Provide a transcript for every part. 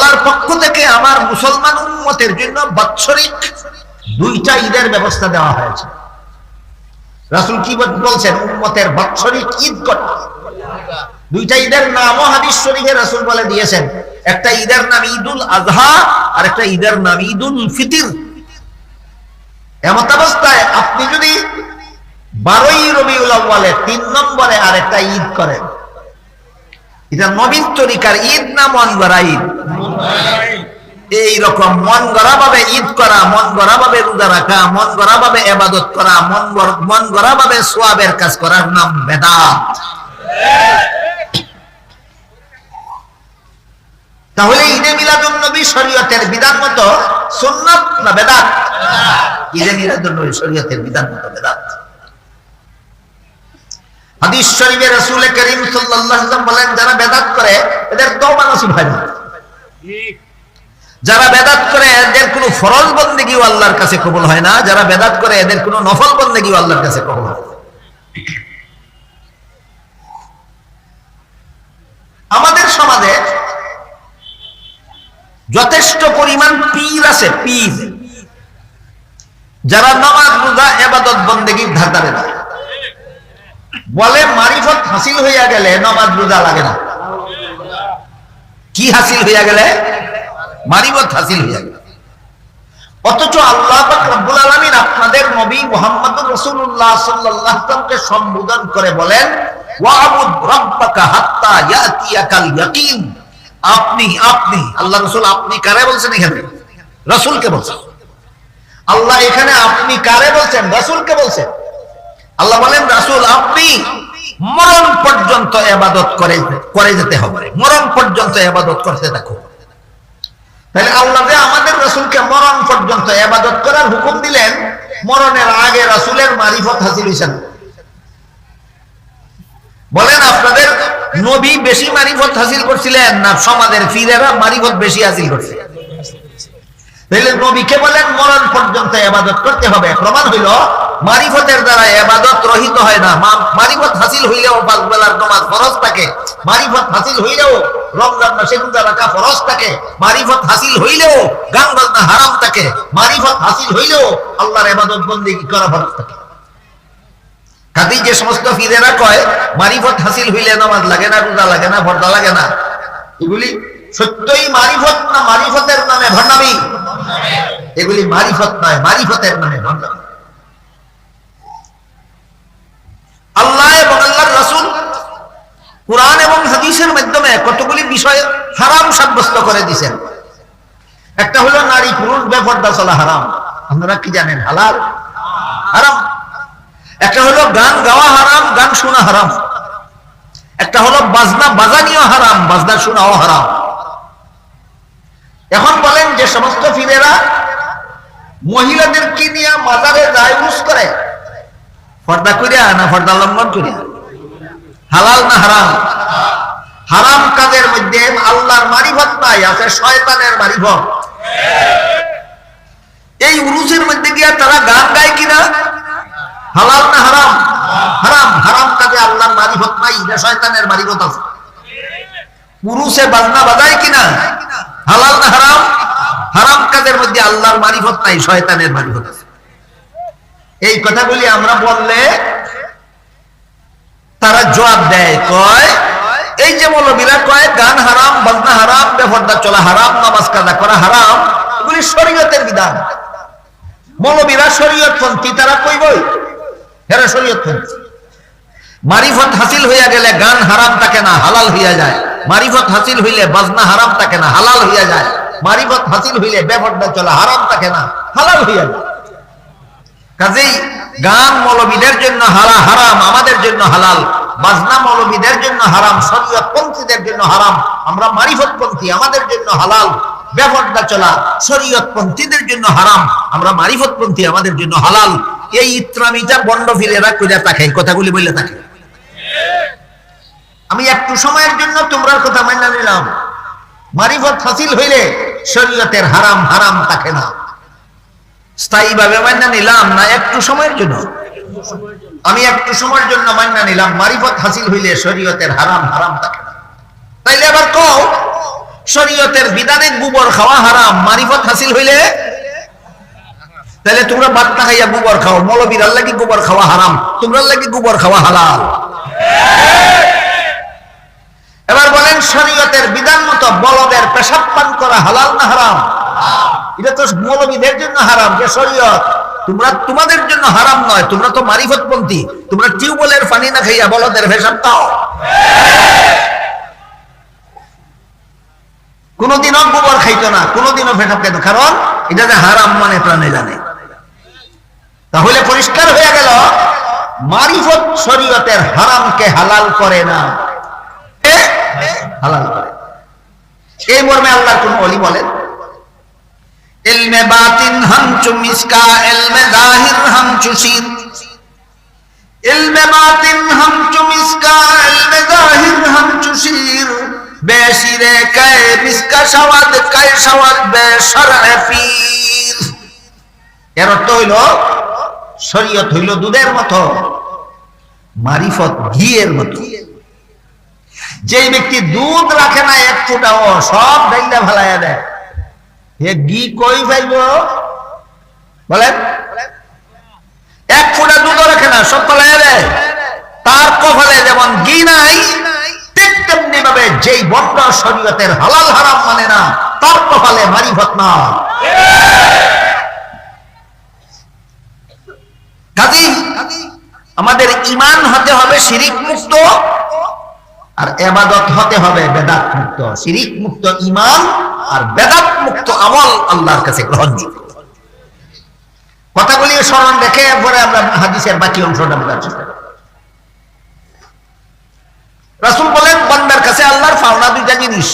আল্লাহর পক্ষ থেকে আমার মুসলমান উম্মতের জন্য বাৎসরিক 2টা ঈদের ব্যবস্থা দেওয়া হয়েছে। রাসূল কি বলছেন? উম্মতের বাৎসরিক ঈদ কটা? 2টা ঈদের নামও হাদিস শরীফে রাসূল বলে দিয়েছেন। একটা ঈদের নাম ঈদুল আযহা আর একটা ঈদের নাম ঈদুল ফিতর। এমত অবস্থায় আপনি যদি 12ই রবিউল আউয়ালে 3 নম্বরে আরেকটা ঈদ করেন, এটা নবীন তরিকার ঈদ না মন গড়া ঈদ? এইরকম মন গড়া ভাবে ঈদ করা, মন গড়া ভাবে রোজা রাখা, মন গড়া ভাবে ইবাদত করা, মন গড়া ভাবে সওয়াবের কাজ করার নাম বেদাত। তাহলে ঈদে মিলাদুন নবী শরীয়তের বিধান মতো সুন্নাত না বেদাত? ঈদে মিলাদুন নবী শরীয়তের বিধান মতো বেদাত। হাদিস শরীফে রাসূল করিম সাল্লাল্লাহু আলাইহি ওয়াসাল্লাম বলেন, যারা বেদাত করে এদের তওবা নসিব হয় না। যারা বেদাত করে এদের কোনো ফরজ বন্দেগীও আল্লাহর কাছে কবুল হয় না। যারা বেদাত করে এদের কোনো নফল বন্দেগীও আল্লাহর কাছে কবুল হয় না। আমাদের সমাজে যথেষ্ট পরিমাণ পীর আছে, পীর, যারা নামাজ রোজা ইবাদত বন্দেগীর ধারে না। বলে মারিফত হাসিল হইয়া গেলে নামাজ রোজা লাগে না। কি হাসিল হইয়া গেলে? মারিফত হাসিল হইয়া গেলে। অথচ আল্লাহ পাক রব্বুল আলামিন আপনাদের নবী মুহাম্মদুর রাসূলুল্লাহ সাল্লাল্লাহু আলাইহি ওয়াসাল্লামকে সম্বোধন করে বলেন, ওয়া'বুদ রাব্বাকা হাত্তা ইয়াতিয়াকাল ইয়াকিন। আপনি আল্লাহ রাসূল আপনি কারে বলছেন? এখানে রাসূলকে বলছেন। আল্লাহ এখানে আপনি কারে বলছেন? রাসূলকে বলছেন। আল্লাহ বলেন, রাসূল আপনি মরণ পর্যন্ত ইবাদত করে যেতে হবে, মরণ পর্যন্ত ইবাদত করতে থাকো। তাহলে আল্লাহ যে আমাদের রাসূলকে মরণ পর্যন্ত ইবাদত করার হুকুম দিলেন, মরণের আগে রাসূলের মারিফত হাসিল হইছে না? বলেন, আপনাদের নবী বেশি মারিফত হাসিল করছিলেন না সমাজের পীরেরা মারিফত বেশি হাসিল করছে? তাহলে নবীকে বলেন মরণ পর্যন্ত ইবাদত করতে হবে। প্রমাণ হইল মারিফতের দ্বারা ইবাদত রহিত হয় না। মারিফত হাসিল হইলেও 5 বেলার নামাজ ফরজ থাকে, মারিফত হাসিল হইলেও রমজান মাসে রোজা রাখা ফরজ থাকে, মারিফত হাসিল হইলেও গান বাজনা হারাম থাকে, মারিফত হাসিল হইলেও আল্লাহর ইবাদত বন্দেগী করা ফরজ থাকে। কাজেই যে সমস্ত পীরেরা কয় মারিফত হাসিল হইলে নামাজ লাগে না, রোজা লাগে না, পর্দা লাগে না, এগুলি সত্যই মারিফত না মারিফতের নামে ভণ্ডামি? এগুলি মারিফত নয়, মারিফতের নামে ভণ্ডামি। আল্লাহ এবং আল্লাহর রাসূল কুরআন এবং হাদিসের মাধ্যমে কতগুলি বিষয় হারাম সাব্যস্ত করে দিয়েছেন। একটা হলো নারী পুরুষ বেপরদা চলা হারাম। আপনারা কি জানেন? হালাল হারাম। একটা হলো গান গাওয়া হারাম, গান শোনা হারাম। একটা হলো বাজনা বাজানিও হারাম, বাজনা শোনাও হারাম। এখন বলেন, যে সমস্ত পীরেরা মহিলাদেরকে নিয়ে মাজারে যায় উরুস করে, পর্দা করিয়া না পর্দা লঙ্ঘন করিয়া? হালাল না হারাম? হারাম কাজের মধ্যে আল্লাহর মারিফত নাই, আছে শয়তানের মারিফত। এই উরুসের মধ্যে গিয়া তারা গান গায় কিনা? হালাল না হারাম? হারাম। হারাম কাজে আল্লাহর মারিফত নাই, এটা শয়তানের মারিফত আছে। উরুসে বাজনা বাজায় কিনা? হালাল না হারাম? হারাম কাজের মধ্যে আল্লাহর মারিফত নাই, শয়তানের মারিফত আছে। এই কথাগুলি আমরা বললে তারা জবাব দেয়, কয় এই যে মৌলবীরা কয় গান হারাম, বাজনা হারাম, বেপরদা চলা হারাম, নামাজ কাজা করা হারাম, এগুলি শরীয়তের বিধান। মৌলবীরা শরীয়তপন্থী, তারা কইবই এরা শরীয়তপন্থী। মারিফত হাসিল হইয়া গেলে গান হারাম থাকে না, হালাল হইয়া যায়। মারিফত হাসিল হইলে বাজনা হারাম থাকে না, হালাল হইয়া যায়। মারিফত হাসিল হইলে বেপরদা চলা হারাম থাকে না, হালাল হইয়া যায়। কাজেই গান মৌলবীদের জন্য হারাম, আমাদের জন্য হালাল। বাজনা মৌলবীদের জন্য হারাম, শরীয়তপন্থীদের জন্য হারাম। আমরা মারিফতপন্থী, আমাদের জন্য হালাল। বেপরদা চলা শরীয়তপন্থীদের জন্য হারাম, আমরা মারিফতপন্থী, আমাদের জন্য হালাল। এই ইত্রামিটা বন্ড ফিরেরা কইরা থাকে, কথাগুলি বললে থাকে। আমি একটু সময়ের জন্য তোমরার কথা মাইনা নিলাম। মারিফত হাসিল হইলে শরীয়তের হারাম হারাম থাকে না। স্থায়ীভাবে মাইনা নিলাম না, একটু সময়ের জন্য? আমি একটু সময়ের জন্য মাইনা নিলাম, মারিফত হাসিল হইলে শরীয়তের হারাম হারাম থাকে না। তাইলে আবার কও শরীয়তের বিধানে গোবর খাওয়া হারাম, মারিফত হাসিল হইলে তাহলে তোমরা ভাত না খাইয়া গোবর খাও, মৌলবীর লাগি গোবর খাওয়া হারাম, তোমরা লাগি গোবর খাওয়া হালাল। এবার বলেন শরীয়তের বিধান মতো বলদের পেশাব পান করা হালাল না হারাম? এটা তো মৌলবীদের জন্য হারাম, যে শরীয়ত তোমরা তোমাদের জন্য হারাম নয়, তোমরা তো মারিফতপন্থী, তোমরা টিউবওয়েলের পানি না খাইয়া বলদের পেশাব খাও। কোনদিনও গোবর খাইতো না, কোনদিনও পেশাব খাইতো, কারণ এটা যে হারাম মানে প্রাণে জানে। তাহলে পরিষ্কার হয়ে গেল মারিফত শরীয়তের হারামকে হালাল করে না, হালাল করে। এই মর্মে আল্লাহর কোন ওলি বলেন, ইলমে বাতিন হামচু মিসকা, ইলমে জাহির হামচু শির। ইলমে বাতিন হামচু মিসকা, ইলমে জাহির হামচু শির। বেশিরে কায় মিসকা শাওয়াদ, কায় শাওয়াদ বেশরঈ পীর। এর অর্থ হইল শরীয়ত হইল দুধের মতো, মারিফত ঘিয়ের মতো। যে ব্যক্তি দুধ রাখে না এক ফোঁটাও, সব ডাইলা ভালাইয়া দেয়, এ ঘি কই পাইব বলেন? এক ফোঁটা দুধ রাখে না, সব ফালাইয়া দেয়। তার কপালে যেমন ঘি নাই, ঠিক তেমনি ভাবে যেই বন্ড শরীয়তের হালাল হারাম মানে না, তার কপালে মারিফত না। কাজেই আমাদের ঈমান হতে হবে শিরিক মুক্ত, আর ইবাদত হতে হবে বেদাত মুক্ত। শিরিক মুক্ত ঈমান আর বেদাত মুক্ত আমল আল্লাহর কাছে গ্রহণযোগ্য। কথাগুলি স্মরণ রেখে পরে আমরা হাদিসের বাকি অংশটা বোঝার চেষ্টা করি। রাসূল বলেন বান্দার কাছে আল্লাহর পাওনা দুইটা জিনিস।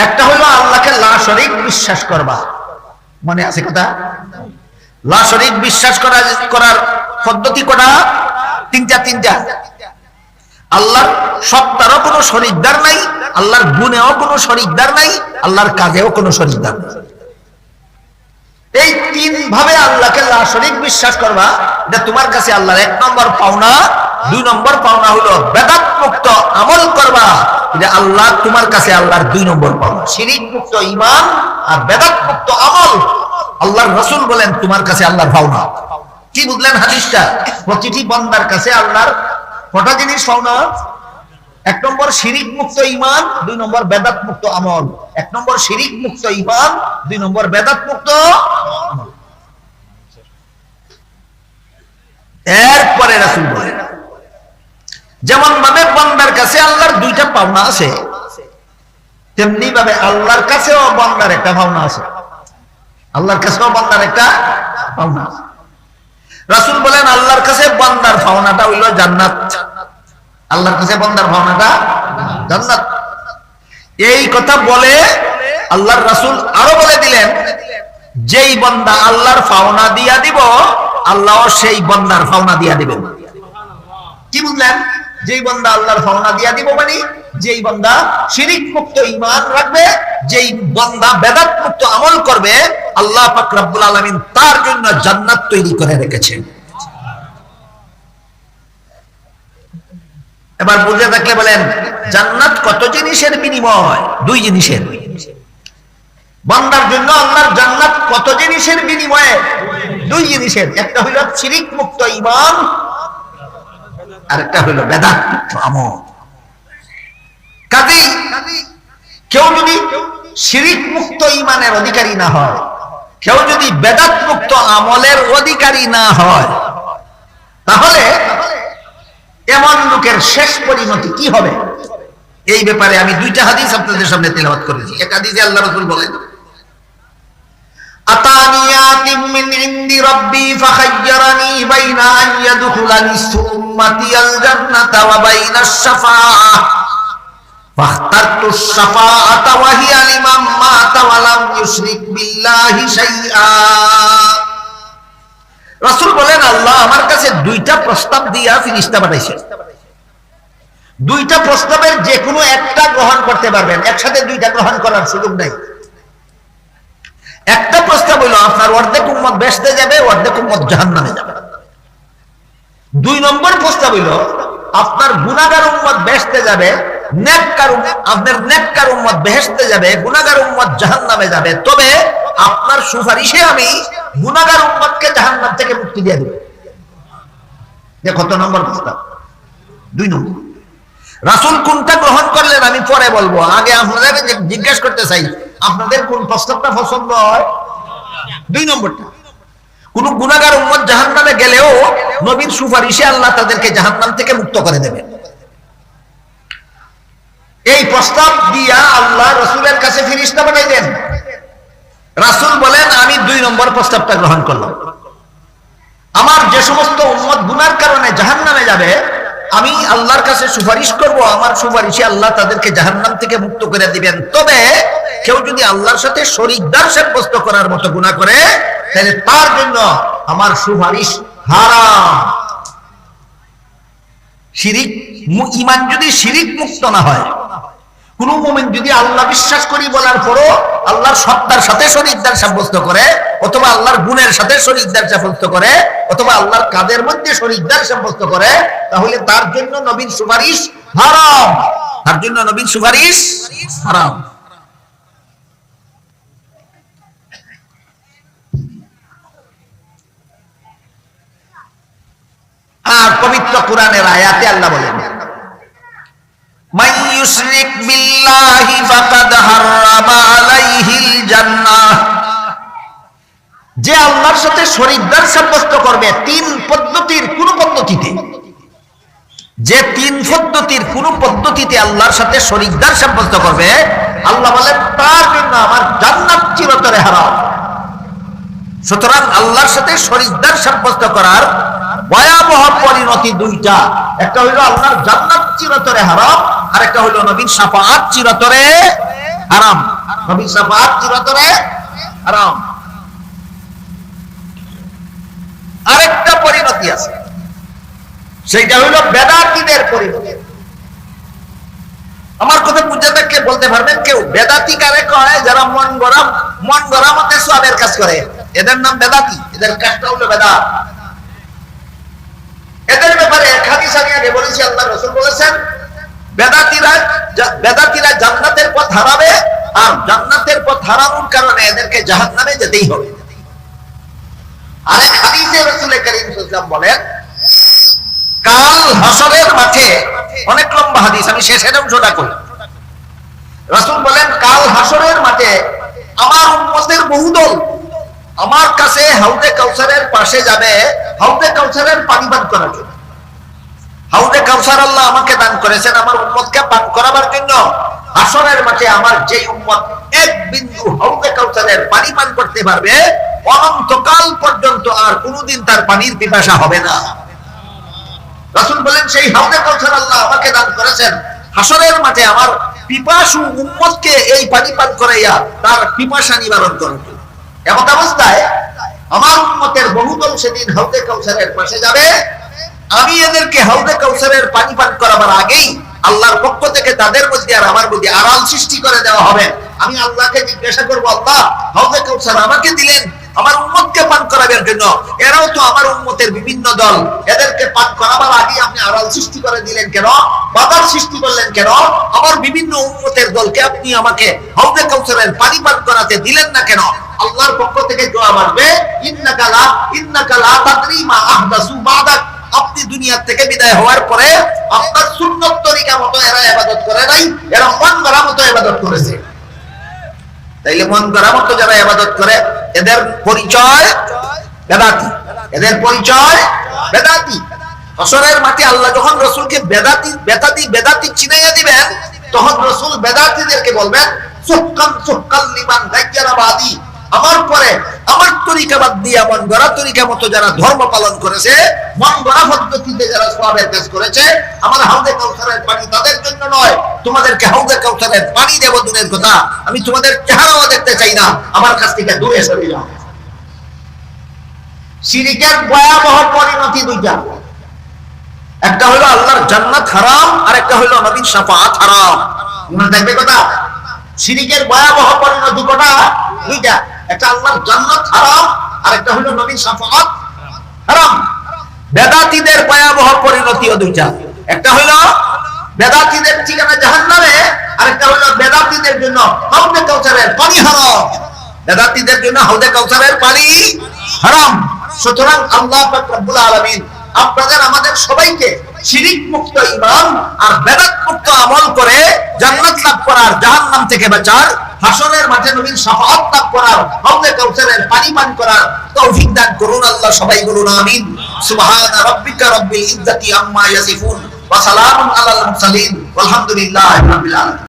একটা হলো আল্লাহকে লা শরীক বিশ্বাস করবা, মনে আছে কথা? লা শরীক বিশ্বাস করার পদ্ধতি কটা? তিনটা। আল্লাহর সত্তারও কোনো শরীকদার নাই, আল্লাহর গুণেও কোনো শরীকদার নাই, আল্লাহর কাজেও কোনো শরীকদার নাই। এই তিন ভাবে আল্লাহকে লা শরীক বিশ্বাস করবা, এটা তোমার কাছে আল্লাহর এক নম্বর পাওনা। দুই নম্বর পাওনা হলো বেদাত মুক্ত আমল করবা, এটা আল্লাহ তোমার কাছে আল্লাহর দুই নম্বর পাওনা। শিরিক মুক্ত ঈমান আর বেদাত মুক্ত আমল আল্লাহর রাসূল বলেন তোমার কাছে আল্লাহর পাওনা। কি বুঝলেন হাদিসটা? প্রতিটি বান্দার কাছে আল্লাহর কটা জিনিস পাওনা? এক নম্বর শিরিক মুক্ত ঈমান, দুই নম্বর বেদাত মুক্ত আমল। এক নম্বর শিরিক মুক্ত ঈমান, দুই নম্বর বেদাত মুক্ত আমল। এরপরে রাসূল বলেন যেমন ভাবে বান্দার কাছে আল্লাহর দুইটা পাওনা আছে, তেমনি ভাবে আল্লাহর কাছেও বান্দার একটা পাওনা আছে। আল্লাহর কাছেও বান্দার একটা পাওনা আছে। রাসূল বলেন আল্লাহর কাছে বান্দার পাওনাটা হইল জান্নাত। আল্লাহর কাছে বান্দার পাওনাটা জান্নাত। এই কথা বলে আল্লাহর রাসূল আরো বলে দিলেন, যেই বান্দা আল্লাহর পাওনা দিয়া দিব, আল্লাহ সেই বান্দার পাওনা দিয়া দিবেন। কি বুঝলেন? যেই বান্দা আল্লাহর পাওনা দিয়া দিব মানে যেই বান্দা শিরিক মুক্ত ঈমান রাখবে, যেই বান্দা বেদাত মুক্ত আমল করবে, আল্লাহ পাক রব্বুল আলামিন তার জন্য জান্নাত তৈরি করে রেখেছেন। এবার বুঝে থাকলে বলেন জান্নাত কত জিনিসের বিনিময়? দুই জিনিসের। বান্দার জন্য আল্লাহর জান্নাত কত জিনিসের বিনিময়ে? দুই জিনিসের। একটা হইল শিরিক মুক্ত ঈমান, আরেকটা হইল বেদাত মুক্ত আমল। কাজেই কেউ যদি শিরিক মুক্ত ঈমানের অধিকারী না হয়, কেউ যদি বেদাত মুক্ত আমলের অধিকারী না হয়, তাহলে এমন লোকের শেষ পরিণতি কি হবে? এই ব্যাপারে আমি দুইটা হাদিস আপনাদের সামনে তেলাওয়াত করেছি। এক হাদিসে আল্লাহ রাসূল বলেন, আতানিয়াতিম মিন ইনদি রাব্বি ফাখায়্যারানি বাইনা আন ইয়াদখুলা নিসফু উম্মতি আল জান্নাতা ওয়া বাইনাশ শাফাআহ ফাখতারতু শাফাআতা ওয়া হিয়া লিমান মাতা ওয়া লাম ইউশরিক বিল্লাহি শাইআ। রাসূল বলেন আল্লাহ আমার কাছে দুইটা প্রস্তাব দিয়া ফেরেশতা পাঠাইছে। দুইটা প্রস্তাবের যে কোনো একটা গ্রহণ করতে পারবেন, একসাথে দুইটা গ্রহণ করার সুযোগ নাই। একটা প্রস্তাব হইল আপনার অর্ধেক উম্মত বেহেশতে যাবে, অর্ধেক উম্মত জাহান্নামে যাবে। দুই নম্বর প্রস্তাব হইল আপনার গুনাহগার উম্মত বেহেশতে যাবে, আপনার নেককার উম্মত বেহেশতে যাবে, গুনাহগার উম্মত জাহান্নামে যাবে, তবে আপনার সুপারিশে আমি গুনাহগার উম্মতকে জাহান্নাম থেকে মুক্তি দিয়ে দেব। কত নম্বর প্রস্তাব? 2 নম্বর। রাসূল কোনটা গ্রহণ করলেন আমি পরে বলবো, আগে আপনাদের জিজ্ঞেস করতে চাই আপনাদের কোন প্রস্তাবটা পছন্দ হয়? 2 নম্বরটা। কোন গুনাহগার উম্মত জাহান্নামে গেলেও নবীর সুপারিশে আল্লাহ তাদেরকে জাহান্নাম থেকে মুক্ত করে দেবেন। এই প্রস্তাব দিয়া আল্লাহ রাসূলের কাছে ফেরেশতা পাঠাইলেন। রাসূল বলেন আমি 2 নম্বর প্রস্তাবটা গ্রহণ করলাম। আমার যে সমস্ত উম্মত গুনার কারণে জাহান্নামে যাবে আমি আল্লাহর কাছে সুপারিশ করব, আমার সুপারিশে আল্লাহ তাদেরকে জাহান্নাম থেকে মুক্ত করে দিবেন। তবে কেউ যদি আল্লাহর সাথে শরীকদার সাব্যস্ত করার মতো গুনাহ করে তাহলে তার জন্য আমার সুপারিশ হারাম। শিরিক, ঈমান যদি শিরিক মুক্ত না হয়, কোন মুমিন যদি আল্লাহ বিশ্বাস করি বলার পরও আল্লাহর সত্তার সাথে শরীকদার সাব্যস্ত করে, অথবা আল্লাহর গুণের সাথে শরীকদার সাব্যস্ত করে, অথবা আল্লাহর কাজের মধ্যে শরীকদার সাব্যস্ত করে, তাহলে তার জন্য নবীর সুপারিশ হারাম। তার জন্য নবীর সুপারিশ হারাম। আর পবিত্র কোরআনের আয়াতে আল্লাহ বলেন মান ইউশরিক বিল্লাহি ফাকাদ হারামা আলাইহিল জান্নাহ। যে আল্লাহর সাথে শরীকদার সাব্যস্ত করবে 3 পদ্ধতির কোন পদ্ধতিতে, যে 3 পদ্ধতির কোন পদ্ধতিতে আল্লাহর সাথে শরীকদার সাব্যস্ত করবে, আল্লাহ বলেন তার জন্য আমার জান্নাত চিরতরে হারাম। সুতরাং আল্লাহর সাথে শরীকদার সাব্যস্ত করার ভয়াবহ পরিণতি 2টা। একটা হইল আল্লাহর জান্নাত চিরতরে হারাম, আর একটা হইল নবীর শাফাআত চিরতরে হারাম। নবীর শাফাআত চিরতরে হারাম। আরেকটা পরিণতি আছে, সেইটা হইল বেদাতীদের পরিণতি। আমার কথা বুঝে থাকলে বলতে পারবেন কেউ? বেদাতি কারে কয়? যারা মন গড়া মতে সওয়াবের কাজ করে, এদের নাম বেদাতি। এদের কাজটা হলো বেদাত। এদের ব্যাপারে এক হাদিস আমি আগে বলেছি, আল্লাহ রাসূল বলেছেন বেদাতীরা জান্নাতের পথ হারাবে, আর জান্নাতের পথ হারানোর কারণে এদেরকে জাহান্নামে যেতেই হবে। আরেক হাদিসে রাসূল কারীম সাল্লাল্লাহু আলাইহি ওয়াসাল্লাম বলেন কাল হাসরের মাঠে, অনেক লম্বা হাদিস, আমি শেষের অংশটা করি। রাসূল বলেন কাল হাসরের মাঠে আমার উম্মতের বহুদল আমার কাছে হাউজে কাউসারের পাশে যাবে হাউজে কাউসারের পানি পান করার জন্য। হাউজে কাউসার আল্লাহ আমাকে দান করেছেন আমার উম্মতকে পান করাবার জন্য। হাসরের মাঠে আমার যে উম্মত 1 বিন্দু হাউজে কাউসারের পানি পান করতে পারবে, অনন্তকাল পর্যন্ত আর কোনোদিন তার পানির পিপাসা হবে না। রাসূল বলেন সেই হাউজে কাউসার আল্লাহ আমাকে দান করেছেন, হাসরের মাঠে আমার পিপাসু উম্মতকে এই পানি পান করাইয়া তার পিপাসা নিবারণ করবে। এমন অবস্থায় আমার উম্মতের বহুদল সেদিন হাউজে কাউসারের পাশে যাবে। আমি এদেরকে হাউজে কাউসারের পানি পান করাবার আগেই আল্লাহর পক্ষ থেকে তাদের মধ্যে আর আমার মধ্যে আড়াল সৃষ্টি করে দেওয়া হবে। আমি আল্লাহকে জিজ্ঞাসা করবো, আল্লাহ হাউজে কাউসার আমাকে দিলেন আমার উম্মতকে পান করাবার জন্য, এরাও তো আমার উম্মতের বিভিন্ন দল, এদেরকে পান করাবার আগে আপনি আড়াল সৃষ্টি করে দিলেন কেন? বাধার সৃষ্টি করলেন কেন? আমার বিভিন্ন উম্মতের দলকে আপনি আমাকে হাউজে কাউসারের পানি পান করাতে দিলেন না কেন? আল্লাহর পক্ষ থেকে জবাব আসবে ইন্নাকা লা তাদরি মা আহদাসু বাদাক। আপনি দুনিয়া থেকে বিদায় হওয়ার পরে আপনার সুন্নত তরিকা মতো এরা ইবাদত করে নাই, এরা মন গড়া মতো ইবাদত করেছে। তাইলে মন গড়া মতো যারা ইবাদত করে এদের পরিচয় বেদাতি, এদের পরিচয় বেদাতি। হাসরের মাঠে আল্লাহ যখন রাসূলকে বেদাতি চিনাইয়া দিবেন, তখন রাসূল বেদাতিদেরকে বলবেন সুক্কাল লিমান গায়্যারা বাদি। আমার পরে আমার তরিকা বাদ দিয়ে মন গড়া তরিকা মতো যারা ধর্ম পালন করেছে, মন গড়া পদ্ধতিতে যারা সওয়াবের কাজ করেছে, আমার হাউজে কাউসারের পানি তাদের জন্য নয়। তোমাদেরকে হাউজে কাউসারের পানি দেব দূরের কথা, আমি তোমাদের চেহারাও দেখতে চাই না, আমার কাছ থেকে দূরে সরে যাও। শিরকের ভয়াবহ পরিণতি 2টা। একটা হলো আল্লাহর জান্নাত হারাম, আর একটা হলো নবীর শাফাআত হারাম। মনে থাকবে কথা? শিরকের ভয়াবহ পরিণতি কোনটা? 2টা। একটা আল্লাহর জান্নাত হারাম, আর একটা হলো নবীর শাফাআত হারাম। বেদাতীদের ভয়াবহ পরিণতিও 2টা। একটা হলো বেদাতীদের ঠিকানা জাহান্নামে, আরেকটা হলো বেদাতীদের জন্য হাউজে কাউসারের পানি হারাম। বেদাতীদের জন্য হাউজে কাউসারের পানি হারাম। সুতরাং আল্লাহ পাক রব্বুল আলামিন আপনাদের আমাদের সবাইকে শিরিক মুক্ত ঈমান আর বেদাত মুক্ত আমল করে জান্নাত লাভ করার, জাহান্নাম থেকে বাঁচার, হাসরের মাঠে নবীর শাফাআত লাভ করার, হাউজে কাউসারের পানি পান করার তৌফিক দান করুন আল্লাহ। সবাই বলুন আমিন। সুবহানা রাব্বিকা রাব্বিল ইজ্জাতি আম্মা ইয়াসিফুন ওয়া সালামুন আলাল মুরসালিন ওয়ালহামদুলিল্লাহি রাব্বিল আলামিন।